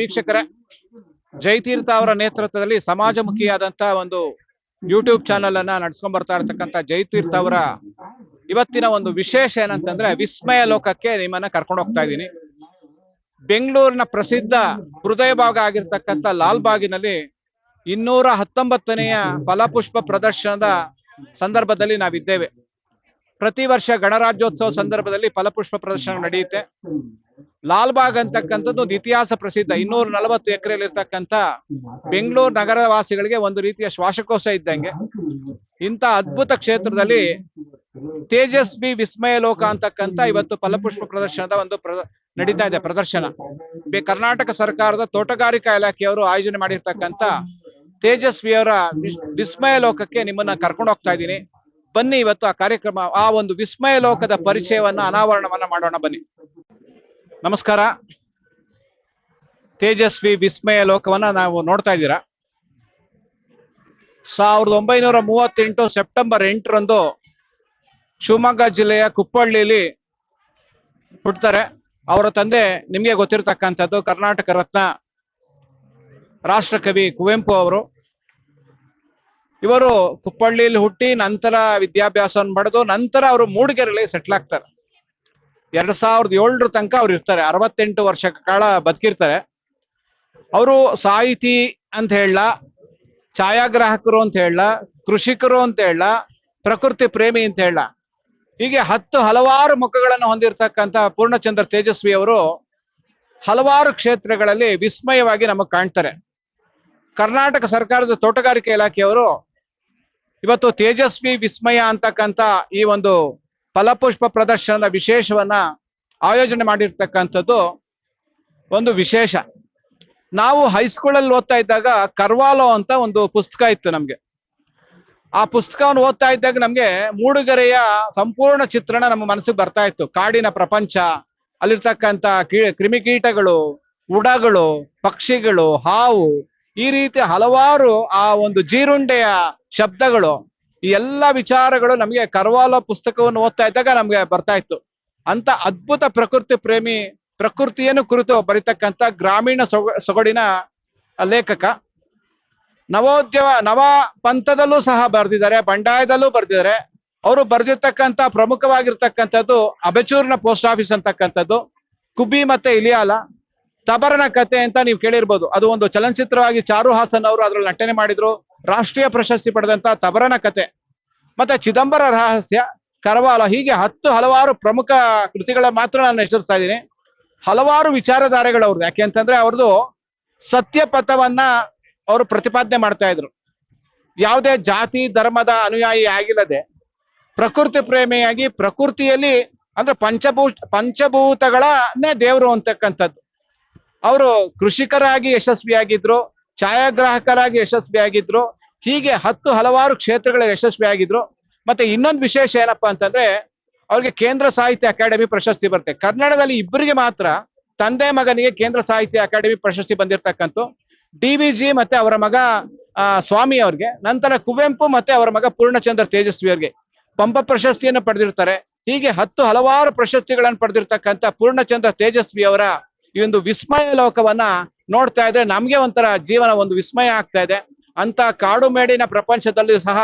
ವೀಕ್ಷಕರೇ, ಜಯತೀರ್ಥ ಅವರ ನೇತೃತ್ವದಲ್ಲಿ ಸಮಾಜಮುಖಿಯಾದಂತ ಒಂದು ಯೂಟ್ಯೂಬ್ ಚಾನೆಲ್ ಅನ್ನ ನಡೆಸ್ಕೊಂಡ್ ಬರ್ತಾ ಇರತಕ್ಕಂತ ಜಯತೀರ್ಥ ಅವರ ಇವತ್ತಿನ ಒಂದು ವಿಶೇಷ ಏನಂತಂದ್ರೆ ವಿಸ್ಮಯ ಲೋಕಕ್ಕೆ ನಿಮ್ಮನ್ನ ಕರ್ಕೊಂಡು ಹೋಗ್ತಾ ಇದ್ದೀನಿ. ಬೆಂಗಳೂರಿನ ಪ್ರಸಿದ್ಧ ಹೃದಯ ಭಾಗ ಆಗಿರ್ತಕ್ಕಂಥ ಲಾಲ್ ಬಾಗಿನಲ್ಲಿ 219ನೆಯ ಫಲಪುಷ್ಪ ಪ್ರದರ್ಶನದ ಸಂದರ್ಭದಲ್ಲಿ ನಾವಿದ್ದೇವೆ. ಪ್ರತಿ ವರ್ಷ ಗಣರಾಜ್ಯೋತ್ಸವ ಸಂದರ್ಭದಲ್ಲಿ ಫಲಪುಷ್ಪ ಪ್ರದರ್ಶನ ನಡೆಯುತ್ತೆ. ಲಾಲ್ ಬಾಗ್ ಅಂತಕ್ಕಂಥದ್ದು ಒಂದು ಇತಿಹಾಸ ಪ್ರಸಿದ್ಧ 240 ಎಕರೆಯಲ್ಲಿ ಇರ್ತಕ್ಕಂಥ ಬೆಂಗಳೂರು ನಗರ ವಾಸಿಗಳಿಗೆ ಒಂದು ರೀತಿಯ ಶ್ವಾಸಕೋಶ ಇದ್ದಂಗೆ. ಇಂಥ ಅದ್ಭುತ ಕ್ಷೇತ್ರದಲ್ಲಿ ತೇಜಸ್ವಿ ವಿಸ್ಮಯ ಲೋಕ ಅಂತಕ್ಕಂಥ ಇವತ್ತು ಫಲಪುಷ್ಪ ಪ್ರದರ್ಶನದ ಒಂದು ನಡೀತಾ ಇದೆ ಪ್ರದರ್ಶನ. ಕರ್ನಾಟಕ ಸರ್ಕಾರದ ತೋಟಗಾರಿಕಾ ಇಲಾಖೆಯವರು ಆಯೋಜನೆ ಮಾಡಿರ್ತಕ್ಕಂಥ ತೇಜಸ್ವಿಯವರ ವಿಸ್ಮಯ ಲೋಕಕ್ಕೆ ನಿಮ್ಮನ್ನ ಕರ್ಕೊಂಡು ಹೋಗ್ತಾ ಇದ್ದೀನಿ. ಬನ್ನಿ, ಇವತ್ತು ಆ ಕಾರ್ಯಕ್ರಮ, ಆ ಒಂದು ವಿಸ್ಮಯ ಲೋಕದ ಪರಿಚಯವನ್ನ ಅನಾವರಣವನ್ನ ಮಾಡೋಣ. ಬನ್ನಿ. ನಮಸ್ಕಾರ. ತೇಜಸ್ವಿ ವಿಸ್ಮಯ ಲೋಕವನ್ನ ನಾವು ನೋಡ್ತಾ ಇದ್ದೀರಾ. 1938 ಸೆಪ್ಟೆಂಬರ್ 8ರಂದು ಶಿವಮೊಗ್ಗ ಜಿಲ್ಲೆಯ ಕುಪ್ಪಳ್ಳಿಯಲ್ಲಿ ಹುಟ್ಟುತ್ತಾರೆ. ಅವರ ತಂದೆ ನಿಮ್ಗೆ ಗೊತ್ತಿರತಕ್ಕಂಥದ್ದು ಕರ್ನಾಟಕ ರತ್ನ ರಾಷ್ಟ್ರಕವಿ ಕುವೆಂಪು ಅವರು. ಇವರು ಕುಪ್ಪಳ್ಳಿಯಲ್ಲಿ ಹುಟ್ಟಿ ನಂತರ ವಿದ್ಯಾಭ್ಯಾಸವನ್ನು ಪಡೆದು ನಂತರ ಅವರು ಮೂಡಿಗೆರೆಯಲ್ಲಿ ಸೆಟ್ಲ್ ಆಗ್ತಾರೆ. 2007 ತನಕ ಅವ್ರು ಇರ್ತಾರೆ. 68 ವರ್ಷ ಕಾಲ ಬದುಕಿರ್ತಾರೆ. ಅವರು ಸಾಹಿತಿ ಅಂತ ಹೇಳ, ಛಾಯಾಗ್ರಾಹಕರು ಅಂತ ಹೇಳ, ಕೃಷಿಕರು ಅಂತ ಹೇಳ, ಪ್ರಕೃತಿ ಪ್ರೇಮಿ ಅಂತ ಹೇಳ, ಹೀಗೆ ಹಲವಾರು ಮುಖಗಳನ್ನು ಹೊಂದಿರತಕ್ಕಂಥ ಪೂರ್ಣಚಂದ್ರ ತೇಜಸ್ವಿ ಅವರು ಹಲವಾರು ಕ್ಷೇತ್ರಗಳಲ್ಲಿ ವಿಸ್ಮಯವಾಗಿ ನಮಗೆ ಕಾಣ್ತಾರೆ. ಕರ್ನಾಟಕ ಸರ್ಕಾರದ ತೋಟಗಾರಿಕೆ ಇಲಾಖೆಯವರು ಇವತ್ತು ತೇಜಸ್ವಿ ವಿಸ್ಮಯ ಅಂತಕ್ಕಂಥ ಈ ಒಂದು ಫಲಪುಷ್ಪ ಪ್ರದರ್ಶನದ ವಿಶೇಷವನ್ನ ಆಯೋಜನೆ ಮಾಡಿರ್ತಕ್ಕಂಥದ್ದು ಒಂದು ವಿಶೇಷ. ನಾವು ಹೈಸ್ಕೂಲಲ್ಲಿ ಓದ್ತಾ ಇದ್ದಾಗ ಕರ್ವಾಲೋ ಅಂತ ಒಂದು ಪುಸ್ತಕ ಇತ್ತು ನಮ್ಗೆ. ಆ ಪುಸ್ತಕವನ್ನು ಓದ್ತಾ ಇದ್ದಾಗ ನಮ್ಗೆ ಮೂಡಿಗೆರೆಯ ಸಂಪೂರ್ಣ ಚಿತ್ರಣ ನಮ್ಮ ಮನಸ್ಸಿಗೆ ಬರ್ತಾ ಇತ್ತು. ಕಾಡಿನ ಪ್ರಪಂಚ, ಅಲ್ಲಿರ್ತಕ್ಕಂಥ ಕ್ರಿಮಿಕೀಟಗಳು, ಉಡಗಳು, ಪಕ್ಷಿಗಳು, ಹಾವು, ಈ ರೀತಿ ಹಲವಾರು ಆ ಒಂದು ಜೀರುಂಡೆಯ ಶಬ್ದಗಳು, ಈ ಎಲ್ಲ ವಿಚಾರಗಳು ನಮಗೆ ಕರ್ವಾಲೋ ಪುಸ್ತಕವನ್ನು ಓದ್ತಾ ಇದ್ದಾಗ ನಮ್ಗೆ ಬರ್ತಾ ಇತ್ತು. ಅಂತ ಅದ್ಭುತ ಪ್ರಕೃತಿ ಪ್ರೇಮಿ, ಪ್ರಕೃತಿಯನ್ನು ಕುರಿತು ಬರೀತಕ್ಕಂಥ ಗ್ರಾಮೀಣ ಸೊಗಡಿನ ಲೇಖಕ. ನವ ಪಂಥದಲ್ಲೂ ಸಹ ಬರೆದಿದ್ದಾರೆ, ಬಂಡಾಯದಲ್ಲೂ ಬರೆದಿದ್ದಾರೆ. ಅವರು ಬರೆದಿರ್ತಕ್ಕಂಥ ಪ್ರಮುಖವಾಗಿರ್ತಕ್ಕಂಥದ್ದು ಅಬೆಚೂರಿನ ಪೋಸ್ಟ್ ಆಫೀಸ್ ಅಂತಕ್ಕಂಥದ್ದು, ಕುಬಿ ಮತ್ತೆ ಇಲಿಯಾಲ, ತಬರನ ಕತೆ ಅಂತ ನೀವು ಕೇಳಿರ್ಬೋದು. ಅದು ಒಂದು ಚಲನಚಿತ್ರವಾಗಿ ಚಾರು ಹಾಸನ್ ಅವರು ಅದ್ರಲ್ಲಿ ನಟನೆ ಮಾಡಿದ್ರು. ರಾಷ್ಟ್ರೀಯ ಪ್ರಶಸ್ತಿ ಪಡೆದಂತ ತಬರನ ಕತೆ, ಮತ್ತೆ ಚಿದಂಬರ ರಹಸ್ಯ, ಕರವಾಲ, ಹೀಗೆ ಹಲವಾರು ಪ್ರಮುಖ ಕೃತಿಗಳ ಮಾತ್ರ ನಾನು ಹೆಸರಿಸ್ತಾ ಇದ್ದೀನಿ. ಹಲವಾರು ವಿಚಾರಧಾರೆಗಳು ಅವ್ರದ್ದು. ಯಾಕೆ ಅಂತಂದ್ರೆ ಅವ್ರದ್ದು ಸತ್ಯ ಪಥವನ್ನ ಅವರು ಪ್ರತಿಪಾದನೆ ಮಾಡ್ತಾ ಇದ್ರು. ಯಾವುದೇ ಜಾತಿ ಧರ್ಮದ ಅನುಯಾಯಿ ಆಗಿಲ್ಲದೆ ಪ್ರಕೃತಿ ಪ್ರೇಮಿಯಾಗಿ, ಪ್ರಕೃತಿಯಲ್ಲಿ ಅಂದ್ರೆ ಪಂಚಭೂತಗಳನ್ನೇ ದೇವರು ಅಂತಕ್ಕಂಥದ್ದು. ಅವರು ಕೃಷಿಕರಾಗಿ ಯಶಸ್ವಿಯಾಗಿದ್ರು, ಛಾಯಾಗ್ರಾಹಕರಾಗಿ ಯಶಸ್ವಿಯಾಗಿದ್ರು, ಹೀಗೆ ಹಲವಾರು ಕ್ಷೇತ್ರಗಳಲ್ಲಿ ಯಶಸ್ವಿಯಾಗಿದ್ರು. ಮತ್ತೆ ಇನ್ನೊಂದು ವಿಶೇಷ ಏನಪ್ಪಾ ಅಂತಂದ್ರೆ ಅವ್ರಿಗೆ ಕೇಂದ್ರ ಸಾಹಿತ್ಯ ಅಕಾಡೆಮಿ ಪ್ರಶಸ್ತಿ ಬರುತ್ತೆ. ಕನ್ನಡದಲ್ಲಿ ಇಬ್ಬರಿಗೆ ಮಾತ್ರ ತಂದೆ ಮಗನಿಗೆ ಕೇಂದ್ರ ಸಾಹಿತ್ಯ ಅಕಾಡೆಮಿ ಪ್ರಶಸ್ತಿ ಬಂದಿರತಕ್ಕಂಥ DVG ಮತ್ತೆ ಅವರ ಮಗ ಸ್ವಾಮಿ ಅವ್ರಿಗೆ, ನಂತರ ಕುವೆಂಪು ಮತ್ತೆ ಅವರ ಮಗ ಪೂರ್ಣಚಂದ್ರ ತೇಜಸ್ವಿ ಅವ್ರಿಗೆ ಪಂಪ ಪ್ರಶಸ್ತಿಯನ್ನು ಪಡೆದಿರ್ತಾರೆ. ಹೀಗೆ ಹಲವಾರು ಪ್ರಶಸ್ತಿಗಳನ್ನು ಪಡೆದಿರ್ತಕ್ಕಂಥ ಪೂರ್ಣಚಂದ್ರ ತೇಜಸ್ವಿ ಅವರ ಈ ಒಂದು ವಿಸ್ಮಯ ಲೋಕವನ್ನ ನೋಡ್ತಾ ಇದ್ರೆ ನಮ್ಗೆ ಒಂಥರ ಜೀವನ ಒಂದು ವಿಸ್ಮಯ ಆಗ್ತಾ ಇದೆ. ಅಂತ ಕಾಡು ಮೇಡಿನ ಪ್ರಪಂಚದಲ್ಲಿ ಸಹ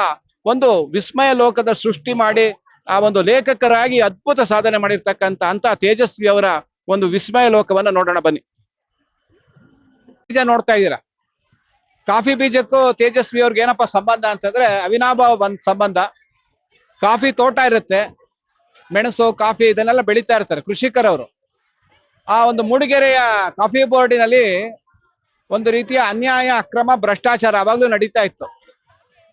ಒಂದು ವಿಸ್ಮಯ ಲೋಕದ ಸೃಷ್ಟಿ ಮಾಡಿ ಆ ಒಂದು ಲೇಖಕರಾಗಿ ಅದ್ಭುತ ಸಾಧನೆ ಮಾಡಿರ್ತಕ್ಕಂಥ ಅಂತ ತೇಜಸ್ವಿ ಅವರ ಒಂದು ವಿಸ್ಮಯ ಲೋಕವನ್ನ ನೋಡೋಣ ಬನ್ನಿ. ಬೀಜ ನೋಡ್ತಾ ಇದ್ದೀರಾ. ಕಾಫಿ ಬೀಜಕ್ಕೂ ತೇಜಸ್ವಿ ಅವ್ರಿಗೆ ಏನಪ್ಪಾ ಸಂಬಂಧ ಅಂತಂದ್ರೆ ಅವಿನಾಭಾವ ಒಂದ್ ಸಂಬಂಧ. ಕಾಫಿ ತೋಟ ಇರುತ್ತೆ, ಮೆಣಸು, ಕಾಫಿ ಇದನ್ನೆಲ್ಲ ಬೆಳೀತಾ ಇರ್ತಾರೆ ಕೃಷಿಕರವರು. ಆ ಒಂದು ಮೂಡಿಗೆರೆಯ ಕಾಫಿ ಬೋರ್ಡಿನಲ್ಲಿ ಒಂದು ರೀತಿಯ ಅನ್ಯಾಯ, ಅಕ್ರಮ, ಭ್ರಷ್ಟಾಚಾರ ಅವಾಗ್ಲೂ ನಡೀತಾ ಇತ್ತು.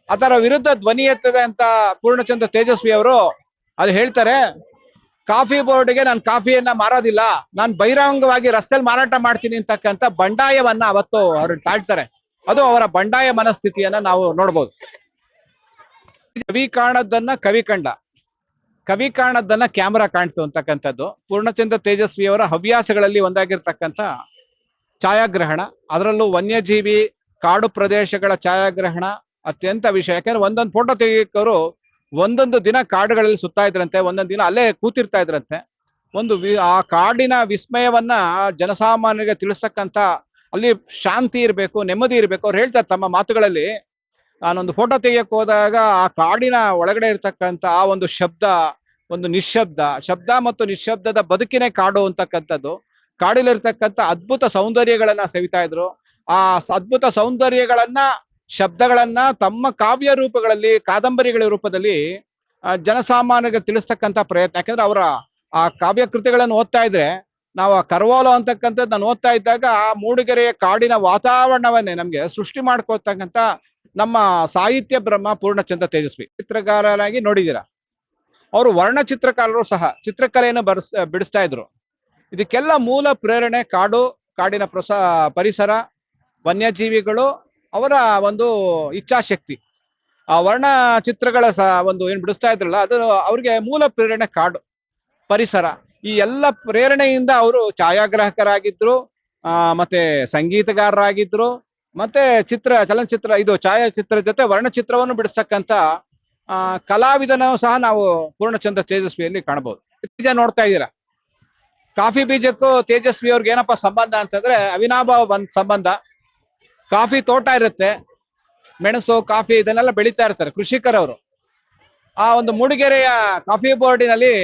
ಅದರ ವಿರುದ್ಧ ಧ್ವನಿ ಎತ್ತದೆ ಅಂತ ಪೂರ್ಣಚಂದ್ರ ತೇಜಸ್ವಿ ಅವರು ಅಲ್ಲಿ ಹೇಳ್ತಾರೆ, ಕಾಫಿ ಬೋರ್ಡ್ಗೆ ನಾನು ಕಾಫಿಯನ್ನ ಮಾರೋದಿಲ್ಲ, ನಾನು ಬಹಿರಂಗವಾಗಿ ರಸ್ತೆಯಲ್ಲಿ ಮಾರಾಟ ಮಾಡ್ತೀನಿ ಅಂತಕ್ಕಂಥ ಬಂಡಾಯವನ್ನ ಅವತ್ತು ಅವರು ತಾಳ್ತಾರೆ. ಅದು ಅವರ ಬಂಡಾಯ ಮನಸ್ಥಿತಿಯನ್ನ ನಾವು ನೋಡ್ಬೋದು. ಕವಿ ಕಾಣದ್ದನ್ನ ಕವಿ ಕಂಡ, ಕವಿ ಕಾಣದ್ದನ್ನ ಕ್ಯಾಮರಾ ಕಾಣ್ತು ಅಂತಕ್ಕಂಥದ್ದು ಪೂರ್ಣಚಂದ್ರ ತೇಜಸ್ವಿ ಅವರ ಹವ್ಯಾಸಗಳಲ್ಲಿ ಒಂದಾಗಿರ್ತಕ್ಕಂಥ ಛಾಯಾಗ್ರಹಣ. ಅದರಲ್ಲೂ ವನ್ಯಜೀವಿ, ಕಾಡು ಪ್ರದೇಶಗಳ ಛಾಯಾಗ್ರಹಣ ಅತ್ಯಂತ ವಿಷಯ. ಯಾಕಂದ್ರೆ ಒಂದೊಂದು ಫೋಟೋ ತೆಗಿಯೋರು ಒಂದೊಂದು ದಿನ ಕಾಡುಗಳಲ್ಲಿ ಸುತ್ತಾ ಇದ್ರಂತೆ, ಒಂದೊಂದು ದಿನ ಅಲ್ಲೇ ಕೂತಿರ್ತಾ ಇದ್ರಂತೆ. ಆ ಕಾಡಿನ ವಿಸ್ಮಯವನ್ನ ಜನಸಾಮಾನ್ಯರಿಗೆ ತಿಳಿಸ್ತಕ್ಕಂಥ ಅಲ್ಲಿ ಶಾಂತಿ ಇರಬೇಕು, ನೆಮ್ಮದಿ ಇರಬೇಕು. ಅವ್ರು ಹೇಳ್ತಾರೆ ತಮ್ಮ ಮಾತುಗಳಲ್ಲಿ, ನಾನೊಂದು ಫೋಟೋ ತೆಗಿಯಕ್ ಹೋದಾಗ ಆ ಕಾಡಿನ ಒಳಗಡೆ ಇರ್ತಕ್ಕಂಥ ಆ ಒಂದು ಶಬ್ದ, ಒಂದು ನಿಶ್ಶಬ್ದ, ಶಬ್ದ ಮತ್ತು ನಿಶ್ಶಬ್ದದ ಬದುಕಿನೇ ಕಾಡು ಅಂತಕ್ಕಂಥದ್ದು, ಕಾಡಿಲಿರ್ತಕ್ಕಂಥ ಅದ್ಭುತ ಸೌಂದರ್ಯಗಳನ್ನ ಸವಿತಾ ಇದ್ರು. ಆ ಅದ್ಭುತ ಸೌಂದರ್ಯಗಳನ್ನ, ಶಬ್ದಗಳನ್ನ ತಮ್ಮ ಕಾವ್ಯ ರೂಪಗಳಲ್ಲಿ, ಕಾದಂಬರಿಗಳ ರೂಪದಲ್ಲಿ ಜನಸಾಮಾನ್ಯರಿಗೆ ತಿಳಿಸ್ತಕ್ಕಂಥ ಪ್ರಯತ್ನ. ಯಾಕಂದ್ರೆ ಅವರ ಆ ಕಾವ್ಯ ಕೃತಿಗಳನ್ನು ಓದ್ತಾ ಇದ್ರೆ, ನಾವು ಆ ಕರ್ವಾಲೋ ಅಂತಕ್ಕಂಥದ್ದು ನಾನು ಓದ್ತಾ ಇದ್ದಾಗ ಆ ಮೂಡಿಗೆರೆಯ ಕಾಡಿನ ವಾತಾವರಣವನ್ನೇ ನಮ್ಗೆ ಸೃಷ್ಟಿ ಮಾಡ್ಕೊಳ್ತಕ್ಕಂಥ ನಮ್ಮ ಸಾಹಿತ್ಯ ಬ್ರಹ್ಮ ಪೂರ್ಣಚಂದ್ರ ತೇಜಸ್ವಿ ಚಿತ್ರಕಾರರಾಗಿ ನೋಡಿದ್ದೀರಾ. ಅವರು ವರ್ಣಚಿತ್ರಕಾರರು ಸಹ ಚಿತ್ರಕಲೆಯನ್ನು ಬಿಡಿಸ್ತಾ ಇದ್ರು. ಇದಕ್ಕೆಲ್ಲ ಮೂಲ ಪ್ರೇರಣೆ ಕಾಡು, ಕಾಡಿನ ಪರಿಸರ, ವನ್ಯಜೀವಿಗಳು, ಅವರ ಒಂದು ಇಚ್ಛಾಶಕ್ತಿ. ಆ ವರ್ಣ ಚಿತ್ರಗಳ ಒಂದು ಏನ್ ಬಿಡಿಸ್ತಾ ಇದ್ರಲ್ಲ, ಅದು ಅವ್ರಿಗೆ ಮೂಲ ಪ್ರೇರಣೆ ಕಾಡು, ಪರಿಸರ. ಈ ಎಲ್ಲ ಪ್ರೇರಣೆಯಿಂದ ಅವರು ಛಾಯಾಗ್ರಾಹಕರಾಗಿದ್ರು, ಮತ್ತೆ ಸಂಗೀತಗಾರರಾಗಿದ್ರು, ಮತ್ತೆ ಚಲನಚಿತ್ರ ಇದು ಛಾಯಾಚಿತ್ರ ಜೊತೆ ವರ್ಣಚಿತ್ರವನ್ನು ಬಿಡಿಸ್ತಕ್ಕಂಥ ಕಲಾವಿದನೂ ಸಹ ನಾವು ಪೂರ್ಣಚಂದ್ರ ತೇಜಸ್ವಿಯಲ್ಲಿ ಕಾಣಬಹುದು. ಬೀಜ ನೋಡ್ತಾ ಇದ್ದೀರಾ, ಕಾಫಿ ಬೀಜಕ್ಕೂ ತೇಜಸ್ವಿ ಅವ್ರಿಗೆ ಏನಪ್ಪಾ ಸಂಬಂಧ ಅಂತಂದ್ರೆ ಅವಿನಾಭಾವ ಒಂದ್ ಸಂಬಂಧ. ಕಾಫಿ ತೋಟ ಇರುತ್ತೆ, ಮೆಣಸು, ಕಾಫಿ ಇದನ್ನೆಲ್ಲ ಬೆಳೀತಾ ಇರ್ತಾರೆ ಕೃಷಿಕರವರು. ಆ ಒಂದು ಮೂಡಿಗೆರೆಯ ಕಾಫಿ ಬೋರ್ಡಿನಲ್ಲಿ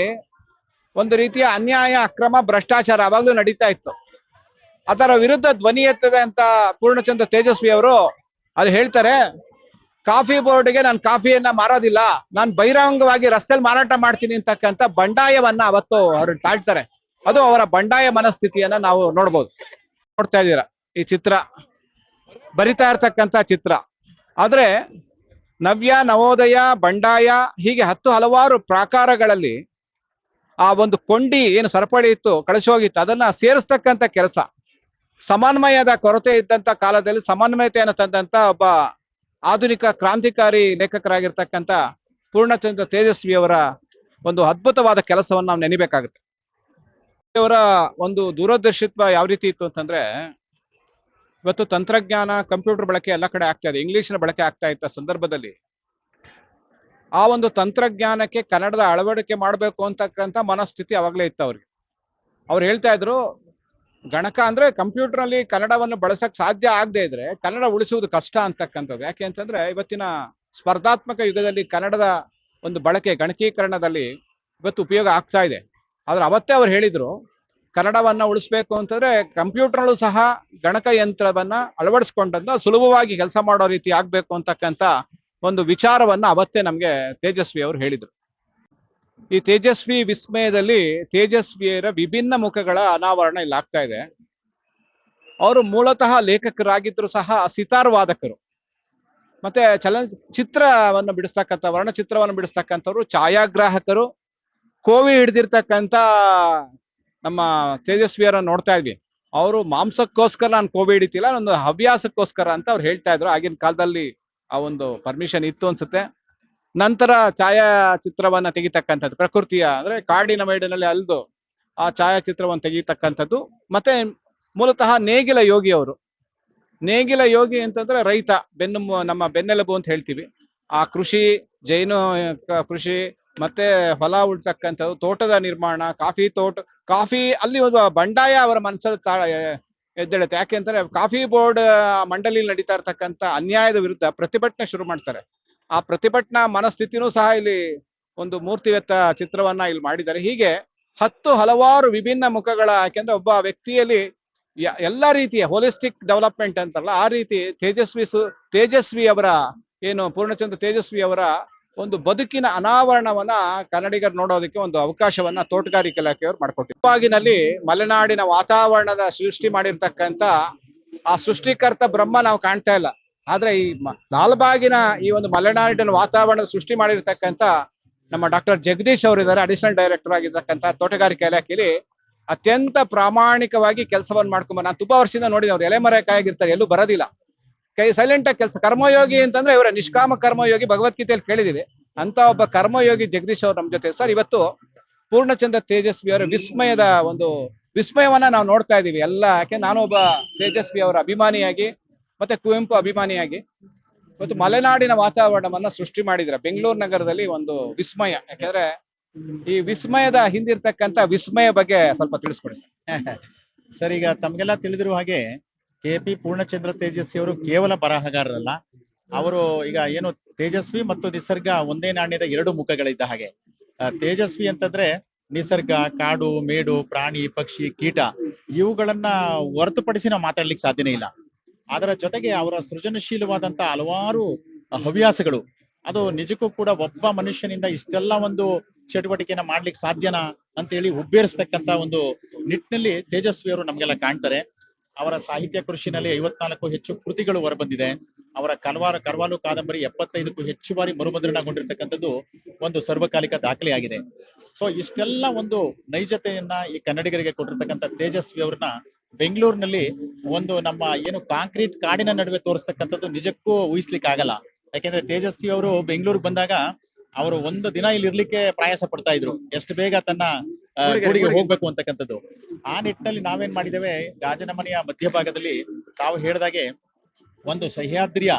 ಒಂದು ರೀತಿಯ ಅನ್ಯಾಯ, ಅಕ್ರಮ, ಭ್ರಷ್ಟಾಚಾರ ಅವಾಗ್ಲೂ ನಡೀತಾ ಇತ್ತು. ಅದರ ವಿರುದ್ಧ ಧ್ವನಿ ಎತ್ತದೆ ಅಂತ ಪೂರ್ಣಚಂದ್ರ ತೇಜಸ್ವಿ ಅವರು ಅಲ್ಲಿ ಹೇಳ್ತಾರೆ, ಕಾಫಿ ಬೋರ್ಡ್ಗೆ ನಾನು ಕಾಫಿಯನ್ನ ಮಾರೋದಿಲ್ಲ, ನಾನು ಬಹಿರಂಗವಾಗಿ ರಸ್ತೆಯಲ್ಲಿ ಮಾರಾಟ ಮಾಡ್ತೀನಿ ಅಂತಕ್ಕಂಥ ಬಂಡಾಯವನ್ನ ಅವತ್ತು ಅವರು ತಾಳ್ತಾರೆ. ಅದು ಅವರ ಬಂಡಾಯ ಮನಸ್ಥಿತಿಯನ್ನ ನಾವು ನೋಡ್ಬೋದು. ನೋಡ್ತಾ ಇದ್ದೀರಾ ಈ ಚಿತ್ರ, ಬರಿತಾ ಇರ್ತಕ್ಕಂಥ ಚಿತ್ರ. ಆದ್ರೆ ನವ್ಯ, ನವೋದಯ, ಬಂಡಾಯ ಹೀಗೆ ಹಲವಾರು ಪ್ರಾಕಾರಗಳಲ್ಲಿ ಆ ಒಂದು ಕೊಂಡಿ ಏನು ಸರಪಳಿ ಇತ್ತು, ಕಳಿಸಿ ಹೋಗಿತ್ತು, ಅದನ್ನ ಸೇರಿಸ್ತಕ್ಕಂಥ ಕೆಲಸ. ಸಮನ್ವಯದ ಕೊರತೆ ಇದ್ದಂತ ಕಾಲದಲ್ಲಿ ಸಮನ್ವಯತೆಯನ್ನು ತಂದಂತ ಒಬ್ಬ ಆಧುನಿಕ ಕ್ರಾಂತಿಕಾರಿ ಲೇಖಕರಾಗಿರ್ತಕ್ಕಂಥ ಪೂರ್ಣಚಂದ್ರ ತೇಜಸ್ವಿ ಅವರ ಒಂದು ಅದ್ಭುತವಾದ ಕೆಲಸವನ್ನು ನಾವು ನೆನಿಬೇಕಾಗುತ್ತೆ. ಅವರ ಒಂದು ದೂರದರ್ಶಿತ್ವ ಯಾವ ರೀತಿ ಇತ್ತು ಅಂತಂದ್ರೆ, ಇವತ್ತು ತಂತ್ರಜ್ಞಾನ, ಕಂಪ್ಯೂಟರ್ ಬಳಕೆ ಎಲ್ಲ ಕಡೆ ಆಗ್ತಾ ಇದೆ, ಇಂಗ್ಲಿಷ್ನ ಬಳಕೆ ಆಗ್ತಾ ಇದ್ದ ಸಂದರ್ಭದಲ್ಲಿ ಆ ಒಂದು ತಂತ್ರಜ್ಞಾನಕ್ಕೆ ಕನ್ನಡದ ಅಳವಡಿಕೆ ಮಾಡಬೇಕು ಅಂತಕ್ಕಂಥ ಮನಸ್ಥಿತಿ ಅವಾಗಲೇ ಇತ್ತು ಅವ್ರಿಗೆ. ಅವ್ರು ಹೇಳ್ತಾ ಇದ್ರು, ಗಣಕ ಅಂದ್ರೆ ಕಂಪ್ಯೂಟರ್ ಅಲ್ಲಿ ಕನ್ನಡವನ್ನು ಬಳಸಕ್ ಸಾಧ್ಯ ಆಗದೆ ಇದ್ರೆ ಕನ್ನಡ ಉಳಿಸುವುದು ಕಷ್ಟ ಅಂತಕ್ಕಂಥದ್ದು. ಯಾಕೆ ಅಂತಂದ್ರೆ ಇವತ್ತಿನ ಸ್ಪರ್ಧಾತ್ಮಕ ಯುಗದಲ್ಲಿ ಕನ್ನಡದ ಒಂದು ಬಳಕೆ ಗಣಕೀಕರಣದಲ್ಲಿ ಇವತ್ತು ಉಪಯೋಗ ಆಗ್ತಾ ಇದೆ. ಆದ್ರೆ ಅವತ್ತೇ ಅವ್ರು ಹೇಳಿದ್ರು, ಕನ್ನಡವನ್ನ ಉಳಿಸ್ಬೇಕು ಅಂತಂದ್ರೆ ಕಂಪ್ಯೂಟರ್ನಲ್ಲೂ ಸಹ ಗಣಕ ಯಂತ್ರವನ್ನ ಅಳವಡಿಸ್ಕೊಂಡಂತ ಸುಲಭವಾಗಿ ಕೆಲಸ ಮಾಡೋ ರೀತಿ ಆಗ್ಬೇಕು ಅಂತಕ್ಕಂಥ ಒಂದು ವಿಚಾರವನ್ನ ಅವತ್ತೇ ನಮ್ಗೆ ತೇಜಸ್ವಿ ಅವರು ಹೇಳಿದ್ರು. ಈ ತೇಜಸ್ವಿ ವಿಸ್ಮಯದಲ್ಲಿ ತೇಜಸ್ವಿಯರ ವಿಭಿನ್ನ ಮುಖಗಳ ಅನಾವರಣ ಇಲ್ಲಿ ಆಗ್ತಾ ಇದೆ. ಅವರು ಮೂಲತಃ ಲೇಖಕರಾಗಿದ್ರು ಸಹ ಸಿತಾರ್ ವಾದಕರು, ಮತ್ತೆ ಚಲನಚಿತ್ರವನ್ನು ಬಿಡಿಸ್ತಕ್ಕಂಥ, ವರ್ಣಚಿತ್ರವನ್ನು ಬಿಡಿಸ್ತಕ್ಕಂಥವ್ರು, ಛಾಯಾಗ್ರಾಹಕರು. ಕೋವಿ ಹಿಡಿದಿರ್ತಕ್ಕಂಥ ನಮ್ಮ ತೇಜಸ್ವಿಯರನ್ನ ನೋಡ್ತಾ ಇದ್ವಿ. ಅವರು ಮಾಂಸಕ್ಕೋಸ್ಕರ ನಾನು ಕೋವಿ ಹಿಡಿತಿಲ್ಲ, ಒಂದು ಹವ್ಯಾಸಕ್ಕೋಸ್ಕರ ಅಂತ ಅವ್ರು ಹೇಳ್ತಾ ಇದ್ರು. ಆಗಿನ ಕಾಲದಲ್ಲಿ ಆ ಒಂದು ಪರ್ಮಿಷನ್ ಇತ್ತು ಅನ್ಸುತ್ತೆ. ನಂತರ ಛಾಯಾಚಿತ್ರವನ್ನ ತೆಗಿತಕ್ಕಂಥದ್ದು, ಪ್ರಕೃತಿಯ ಅಂದ್ರೆ ಕಾಡಿನ ಮೇಡಿನಲ್ಲಿ ಅಲ್ದು ಆ ಛಾಯಾಚಿತ್ರವನ್ನು ತೆಗಿತಕ್ಕಂಥದ್ದು. ಮತ್ತೆ ಮೂಲತಃ ನೇಗಿಲ ಯೋಗಿ ಅವರು. ನೇಗಿಲ ಯೋಗಿ ಅಂತಂದ್ರೆ ರೈತ, ನಮ್ಮ ಬೆನ್ನೆಲುಬು ಅಂತ ಹೇಳ್ತೀವಿ. ಆ ಕೃಷಿ, ಜೈನು ಕೃಷಿ, ಮತ್ತೆ ಹೊಲ ಉಳ್ತಕ್ಕಂಥದ್ದು, ತೋಟದ ನಿರ್ಮಾಣ, ಕಾಫಿ ಅಲ್ಲಿ ಒಂದು ಬಂಡಾಯ ಅವರ ಮನಸ್ಸಲ್ಲಿ ಎದ್ದೇಳುತ್ತೆ. ಯಾಕೆ ಅಂತಂದ್ರೆ ಕಾಫಿ ಬೋರ್ಡ್ ಮಂಡಳಿ ನಡೀತಾ ಇರ್ತಕ್ಕಂಥ ಅನ್ಯಾಯದ ವಿರುದ್ಧ ಪ್ರತಿಭಟನೆ ಶುರು ಮಾಡ್ತಾರೆ. ಆ ಪ್ರತಿಭಟನಾ ಮನಸ್ಥಿತಿನೂ ಸಹ ಇಲ್ಲಿ ಒಂದು ಮೂರ್ತಿವೆತ್ತ ಚಿತ್ರವನ್ನ ಇಲ್ಲಿ ಮಾಡಿದ್ದಾರೆ. ಹೀಗೆ ಹಲವಾರು ವಿಭಿನ್ನ ಮುಖಗಳ, ಯಾಕೆಂದ್ರೆ ಒಬ್ಬ ವ್ಯಕ್ತಿಯಲ್ಲಿ ಎಲ್ಲಾ ರೀತಿಯ ಹೋಲಿಸ್ಟಿಕ್ ಡೆವಲಪ್ಮೆಂಟ್ ಅಂತಲ್ಲ, ಆ ರೀತಿ ತೇಜಸ್ವಿ ಅವರ ಏನು ಪೂರ್ಣಚಂದ್ರ ತೇಜಸ್ವಿ ಅವರ ಒಂದು ಬದುಕಿನ ಅನಾವರಣವನ್ನ ಕನ್ನಡಿಗರು ನೋಡೋದಕ್ಕೆ ಒಂದು ಅವಕಾಶವನ್ನ ತೋಟಗಾರಿಕೆ ಇಲಾಖೆಯವರು ಮಾಡ್ಕೊಟ್ಟಿದ್ದಾರೆ. ಮುಪ್ಪಾಗಿನಲ್ಲಿ ಮಲೆನಾಡಿನ ವಾತಾವರಣದ ಸೃಷ್ಟಿ ಮಾಡಿರ್ತಕ್ಕಂಥ ಆ ಸೃಷ್ಟಿಕರ್ತ ಬ್ರಹ್ಮ ನಾವು ಕಾಣ್ತಾ ಇಲ್ಲ. ಆದ್ರೆ ಈ ಲಾಲ್ಬಾಗಿನ ಈ ಒಂದು ಮಲೆನಾಡಿನ ವಾತಾವರಣದ ಸೃಷ್ಟಿ ಮಾಡಿರ್ತಕ್ಕಂಥ ನಮ್ಮ ಡಾಕ್ಟರ್ ಜಗದೀಶ್ ಅವರು ಇದ್ದಾರೆ, ಅಡಿಷನಲ್ ಡೈರೆಕ್ಟರ್ ಆಗಿರ್ತಕ್ಕಂಥ ತೋಟಗಾರಿಕೆ ಇಲಾಖೆಯಲ್ಲಿ ಅತ್ಯಂತ ಪ್ರಾಮಾಣಿಕವಾಗಿ ಕೆಲಸವನ್ನು ಮಾಡ್ಕೊಂಬ. ನಾನು ತುಂಬಾ ವರ್ಷದಿಂದ ನೋಡಿದೆ, ಅವ್ರು ಎಲೆಮರೆ ಕಾಯಾಗಿರ್ತಾರೆ, ಎಲ್ಲೂ ಬರೋದಿಲ್ಲ, ಸೈಲೆಂಟ್ ಆಗಿ ಕೆಲಸ. ಕರ್ಮಯೋಗಿ ಅಂತಂದ್ರೆ ಇವರ ನಿಷ್ಕಾಮ ಕರ್ಮಯೋಗಿ, ಭಗವದ್ಗೀತೆಯಲ್ಲಿ ಕೇಳಿದೀವಿ. ಅಂತ ಒಬ್ಬ ಕರ್ಮಯೋಗಿ ಜಗದೀಶ್ ಅವರು ನಮ್ಮ ಜೊತೆ ಸರ್. ಇವತ್ತು ಪೂರ್ಣಚಂದ್ರ ತೇಜಸ್ವಿ ಅವರ ಒಂದು ವಿಸ್ಮಯವನ್ನ ನಾವು ನೋಡ್ತಾ ಇದೀವಿ ಎಲ್ಲ. ಯಾಕೆ ನಾನು ಒಬ್ಬ ತೇಜಸ್ವಿ ಅವರ ಅಭಿಮಾನಿಯಾಗಿ ಮತ್ತೆ ಕುವೆಂಪು ಅಭಿಮಾನಿಯಾಗಿ ಇವತ್ತು ಮಲೆನಾಡಿನ ವಾತಾವರಣವನ್ನ ಸೃಷ್ಟಿ ಮಾಡಿದ್ರೆ ಬೆಂಗಳೂರು ನಗರದಲ್ಲಿ ಒಂದು ವಿಸ್ಮಯ. ಯಾಕಂದ್ರೆ ಈ ವಿಸ್ಮಯದ ಹಿಂದಿರ್ತಕ್ಕಂಥ ವಿಸ್ಮಯ ಬಗ್ಗೆ ಸ್ವಲ್ಪ ತಿಳಿಸ್ಕೊಡಿ ಸರ್. ಈಗ ತಮ್ಗೆಲ್ಲ ತಿಳಿದಿರುವ ಹಾಗೆ KP ಪೂರ್ಣಚಂದ್ರ ತೇಜಸ್ವಿ ಅವರು ಕೇವಲ ಬರಹಗಾರರಲ್ಲ. ಅವರು ಈಗ ಏನು ತೇಜಸ್ವಿ ಮತ್ತು ನಿಸರ್ಗ ಒಂದೇ ನಾಣ್ಯದ ಎರಡು ಮುಖಗಳಿದ್ದ ಹಾಗೆ. ತೇಜಸ್ವಿ ಅಂತಂದ್ರೆ ನಿಸರ್ಗ, ಕಾಡು, ಮೇಡು, ಪ್ರಾಣಿ, ಪಕ್ಷಿ, ಕೀಟ ಇವುಗಳನ್ನ ಹೊರತುಪಡಿಸಿ ನಾವು ಮಾತಾಡ್ಲಿಕ್ಕೆ ಸಾಧ್ಯನೇ ಇಲ್ಲ. ಅದರ ಜೊತೆಗೆ ಅವರ ಸೃಜನಶೀಲವಾದಂತ ಹಲವಾರು ಹವ್ಯಾಸಗಳು, ಅದು ನಿಜಕ್ಕೂ ಕೂಡ ಒಬ್ಬ ಮನುಷ್ಯನಿಂದ ಇಷ್ಟೆಲ್ಲ ಒಂದು ಚಟುವಟಿಕೆನ ಮಾಡ್ಲಿಕ್ಕೆ ಸಾಧ್ಯನಾ ಅಂತ ಹೇಳಿ ಹುಬ್ಬೇರಿಸ್ತಕ್ಕಂತ ಒಂದು ನಿಟ್ಟಿನಲ್ಲಿ ತೇಜಸ್ವಿ ಅವರು ನಮ್ಗೆಲ್ಲ ಕಾಣ್ತಾರೆ. ಅವರ ಸಾಹಿತ್ಯ ಕೃಷಿನಲ್ಲಿ 54ಕ್ಕೂ ಹೆಚ್ಚು ಕೃತಿಗಳು ಹೊರಬಂದಿದೆ. ಅವರ ಕರ್ವಾಲು ಕಾದಂಬರಿ 75ಕ್ಕೂ ಹೆಚ್ಚು ಬಾರಿ ಮರುಮುದ್ರಣಗೊಂಡಿರ್ತಕ್ಕಂಥದ್ದು ಒಂದು ಸರ್ವಕಾಲಿಕ ದಾಖಲೆಯಾಗಿದೆ. ಸೊ ಇಷ್ಟೆಲ್ಲ ಒಂದು ನೈಜತೆಯನ್ನ ಈ ಕನ್ನಡಿಗರಿಗೆ ಕೊಟ್ಟಿರ್ತಕ್ಕಂಥ ತೇಜಸ್ವಿ ಅವ್ರನ್ನ ಬೆಂಗಳೂರಿನಲ್ಲಿ ಒಂದು ನಮ್ಮ ಏನು ಕಾಂಕ್ರೀಟ್ ಕಾಡಿನ ನಡುವೆ ತೋರಿಸ್ತಕ್ಕಂಥದ್ದು ನಿಜಕ್ಕೂ ಊಹಿಸ್ಲಿಕ್ಕೆ ಆಗಲ್ಲ. ಯಾಕೆಂದ್ರೆ ತೇಜಸ್ವಿ ಅವರು ಬೆಂಗಳೂರಿಗೆ ಬಂದಾಗ ಅವರು ಒಂದು ದಿನ ಇಲ್ಲಿ ಇರ್ಲಿಕ್ಕೆ ಪ್ರಯಾಸ ಪಡ್ತಾ ಇದ್ರು, ಎಷ್ಟು ಬೇಗ ತನ್ನ ಗೂಡಿಗೆ ಹೋಗ್ಬೇಕು ಅಂತಕ್ಕಂಥದ್ದು. ಆ ನಿಟ್ಟಿನಲ್ಲಿ ನಾವೇನ್ ಮಾಡಿದ್ದೇವೆ, ಗಾಜನ ಮನೆಯ ಮಧ್ಯಭಾಗದಲ್ಲಿ ತಾವು ಹೇಳಿದಾಗೆ ಒಂದು ಸಹ್ಯಾದ್ರಿಯ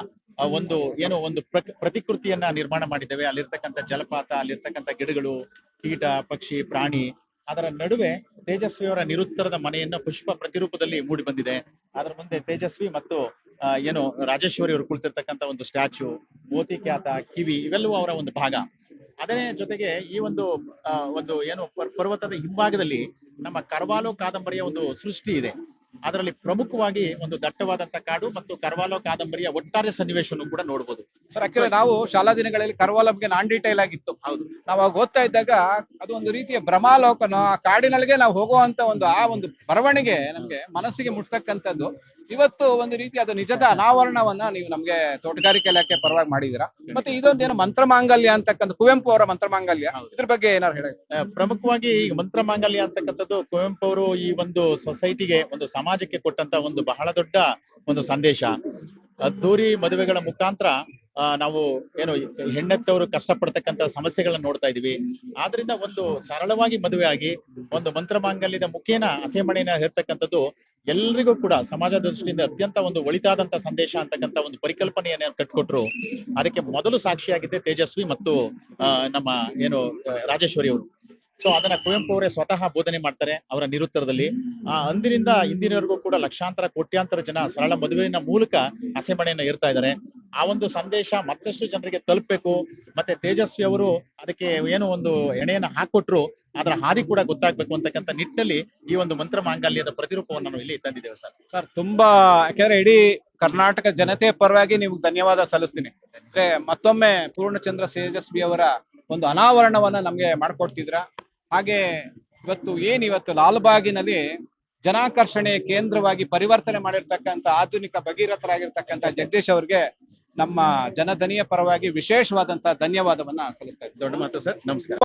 ಒಂದು ಏನು ಒಂದು ಪ್ರತಿಕೃತಿಯನ್ನ ನಿರ್ಮಾಣ ಮಾಡಿದ್ದೇವೆ. ಅಲ್ಲಿರ್ತಕ್ಕಂಥ ಜಲಪಾತ, ಅಲ್ಲಿರ್ತಕ್ಕಂಥ ಗಿಡಗಳು, ಕೀಟ, ಪಕ್ಷಿ, ಪ್ರಾಣಿ, ಅದರ ನಡುವೆ ತೇಜಸ್ವಿಯವರ ನಿರುತ್ತರದ ಮನೆಯನ್ನ ಪುಷ್ಪ ಪ್ರತಿರೂಪದಲ್ಲಿ ಮೂಡಿ ಬಂದಿದೆ. ಅದರ ಮುಂದೆ ತೇಜಸ್ವಿ ಮತ್ತು ಏನು ರಾಜೇಶ್ವರಿ ಅವರು ಕುಳಿತಿರ್ತಕ್ಕಂಥ ಒಂದು ಸ್ಟ್ಯಾಚ್ಯೂ, ಮೋತಿ ಖ್ಯಾತ ಕಿವಿ, ಇವೆಲ್ಲವೂ ಅವರ ಒಂದು ಭಾಗ. ಅದರ ಜೊತೆಗೆ ಈ ಒಂದು ಒಂದು ಏನು ಪರ್ವತದ ಹಿಂಭಾಗದಲ್ಲಿ ನಮ್ಮ ಕರ್ವಾಲೋ ಕಾದಂಬರಿಯ ಒಂದು ಸೃಷ್ಟಿ ಇದೆ. ಅದರಲ್ಲಿ ಪ್ರಮುಖವಾಗಿ ಒಂದು ದಟ್ಟವಾದಂತ ಕಾಡು ಮತ್ತು ಕರ್ವಾಲೋ ಕಾದಂಬರಿಯ ಒಟ್ಟಾರೆ ಸನ್ನಿವೇಶವನ್ನು ಕೂಡ ನೋಡಬಹುದು. ಸರ್, ಆಕ್ಚುಲಿ ನಾವು ಶಾಲಾ ದಿನಗಳಲ್ಲಿ ಕರ್ವಾಲೋ ಬಗ್ಗೆ ನಾನ್ ಡೀಟೈಲ್ ಆಗಿತ್ತು. ಹೌದು, ನಾವು ಅವಾಗ ಓದ್ತಾ ಇದ್ದಾಗ ಅದು ಒಂದು ರೀತಿಯ ಭ್ರಮಾಲೋಕನ, ಆ ಕಾಡಿನೊಳಗೆ ನಾವು ಹೋಗುವಂತ ಆ ಒಂದು ಬರವಣಿಗೆ ನಮ್ಗೆ ಮನಸ್ಸಿಗೆ ಮುಟ್ತಕ್ಕಂಥದ್ದು. ಇವತ್ತು ಒಂದು ರೀತಿ ಅದು ನಿಜದ ಅನಾವರಣವನ್ನ ನೀವು ನಮ್ಗೆ ತೋಟಗಾರಿಕೆ ಇಲಾಖೆ ಪರವಾಗಿ ಮಾಡಿದೀರಾ. ಮತ್ತೆ ಇದೊಂದೇನು ಮಂತ್ರಮಾಂಗಲ್ಯ ಅಂತಕ್ಕಂಥ ಕುವೆಂಪು ಅವರ ಮಂತ್ರಮಾಂಗಲ್ಯ, ಇದ್ರ ಬಗ್ಗೆ ಏನಾದ್ರು ಹೇಳಿ. ಪ್ರಮುಖವಾಗಿ ಈಗ ಮಂತ್ರಮಾಂಗಲ್ಯ ಅಂತಕ್ಕಂಥದ್ದು ಕುವೆಂಪು ಅವರು ಈ ಒಂದು ಸೊಸೈಟಿಗೆ, ಒಂದು ಸಮಾಜಕ್ಕೆ ಕೊಟ್ಟಂತ ಒಂದು ಬಹಳ ದೊಡ್ಡ ಒಂದು ಸಂದೇಶ. ಅದ್ದೂರಿ ಮದುವೆಗಳ ಮುಖಾಂತರ ನಾವು ಏನು ಹೆಣ್ಣೆತ್ತವರು ಕಷ್ಟಪಡ್ತಕ್ಕಂತ ಸಮಸ್ಯೆಗಳನ್ನ ನೋಡ್ತಾ ಇದೀವಿ. ಆದ್ರಿಂದ ಒಂದು ಸರಳವಾಗಿ ಮದುವೆ ಆಗಿ ಒಂದು ಮಂತ್ರಮಾಂಗಲ್ಯದ ಮುಖೇನ ಹಸೆಮಣೆನ ಹೇರ್ತಕ್ಕಂಥದ್ದು ಎಲ್ರಿಗೂ ಕೂಡ ಸಮಾಜ ದೃಷ್ಟಿಯಿಂದ ಅತ್ಯಂತ ಒಂದು ಒಳಿತಾದಂತ ಸಂದೇಶ ಅಂತಕ್ಕಂಥ ಒಂದು ಪರಿಕಲ್ಪನೆಯನ್ನ ಕಟ್ಕೊಟ್ರು. ಅದಕ್ಕೆ ಮೊದಲು ಸಾಕ್ಷಿಯಾಗಿದ್ದೆ ತೇಜಸ್ವಿ ಮತ್ತು ನಮ್ಮ ಏನು ರಾಜೇಶ್ವರಿ ಅವರು. ಸೊ ಅದನ್ನ ಕುವೆಂಪು ಅವರೇ ಸ್ವತಃ ಬೋಧನೆ ಮಾಡ್ತಾರೆ ಅವರ ನಿರುತ್ತರದಲ್ಲಿ. ಅಂದಿನಿಂದ ಇಂದಿನವರೆಗೂ ಕೂಡ ಲಕ್ಷಾಂತರ ಕೋಟ್ಯಾಂತರ ಜನ ಸರಳ ಮದುವೆಯ ಮೂಲಕ ಹಸೆಮಣೆಯನ್ನ ಏರ್ತಾ ಇದ್ದಾರೆ. ಆ ಒಂದು ಸಂದೇಶ ಮತ್ತಷ್ಟು ಜನರಿಗೆ ತಲುಪಬೇಕು. ಮತ್ತೆ ತೇಜಸ್ವಿ ಅವರು ಅದಕ್ಕೆ ಏನು ಒಂದು ಎಣೆಯನ್ನ ಹಾಕೊಟ್ರು, ಅದರ ಹಾದಿ ಕೂಡ ಗೊತ್ತಾಗ್ಬೇಕು ಅಂತಕ್ಕಂಥ ನಿಟ್ಟಿನಲ್ಲಿ ಈ ಒಂದು ಮಂತ್ರ ಮಾಂಗಲ್ಯದ ಪ್ರತಿರೂಪವನ್ನು ನಾವು ಇಲ್ಲಿ ತಂದಿದ್ದೇವೆ ಸರ್. ಸರ್, ತುಂಬಾ, ಯಾಕಂದ್ರೆ ಇಡೀ ಕರ್ನಾಟಕ ಜನತೆಯ ಪರವಾಗಿ ನೀವು ಧನ್ಯವಾದ ಸಲ್ಲಿಸ್ತೀನಿ. ಅಂದ್ರೆ ಮತ್ತೊಮ್ಮೆ ಪೂರ್ಣಚಂದ್ರ ತೇಜಸ್ವಿ ಅವರ ಒಂದು ಅನಾವರಣವನ್ನ ನಮ್ಗೆ ಮಾಡ್ಕೊಡ್ತಿದ್ರ. ಹಾಗೆ ಇವತ್ತು ಲಾಲ್ಬಾಗಿನಲ್ಲಿ ಜನಾಕರ್ಷಣೆಯ ಕೇಂದ್ರವಾಗಿ ಪರಿವರ್ತನೆ ಮಾಡಿರ್ತಕ್ಕಂಥ ಆಧುನಿಕ ಭಗೀರಥರಾಗಿರ್ತಕ್ಕಂಥ ಜಗದೀಶ್ ಅವರಿಗೆ ನಮ್ಮ ಜನಧನಿಯ ಪರವಾಗಿ ವಿಶೇಷವಾದಂತಹ ಧನ್ಯವಾದವನ್ನ ಸಲ್ಲಿಸ್ತಾ ಇದ್ದೀನಿ. ದೊಡ್ಡ ಮಾತು ಸರ್, ನಮಸ್ಕಾರ.